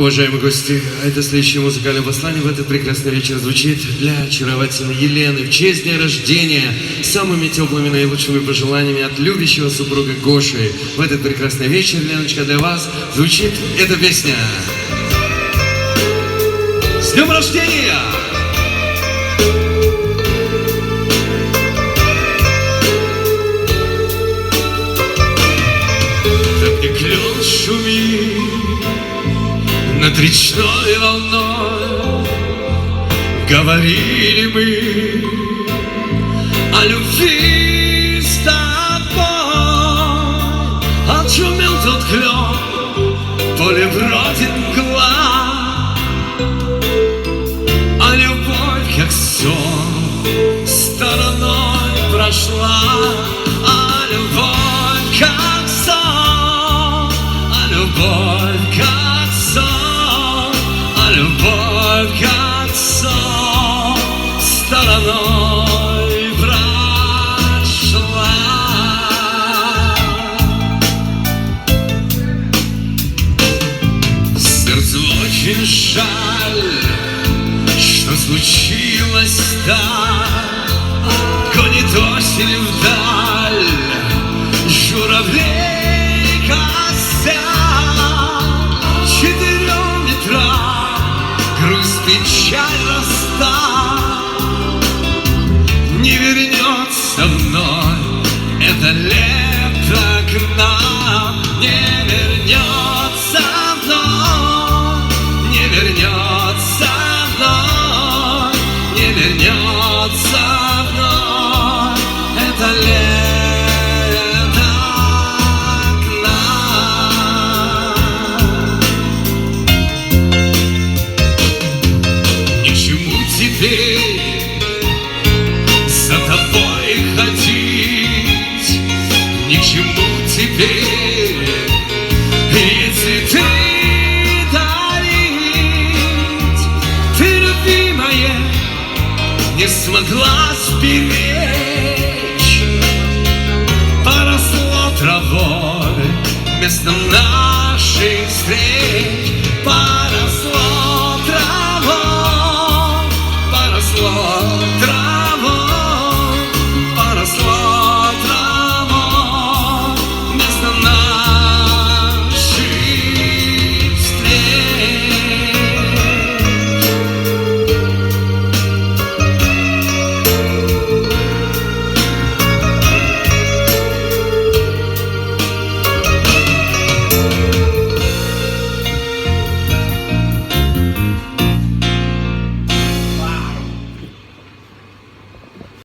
Уважаемые гости, это следующее музыкальное послание в этот прекрасный вечер звучит для очаровательной Елены в честь дня рождения, самыми теплыми наилучшими пожеланиями от любящего супруга Гоши. В этот прекрасный вечер, Леночка, для вас звучит эта песня. С днем рождения! Так и клен шумит над речной волной, говорили мы о любви с тобой. Отшумел тот клен, поле вроде мгла, а любовь, как сон, стороной прошла. А любовь, как сон, а любовь, как сон, а любовь, как сон, стороной прошла. Сердцу очень жаль, что случилось так. Гонит осень вдаль журавлей кося. 4 метра грусть, печаль, расстав. Не вернется вновь это лето к нам. Не вернется вновь, не вернется вновь, не вернется вновь это лето к нам. Ни к чему теперь за тобой ходить, ни к чему теперь эти цветы дарить. Ты, любимая, не смогла сберечь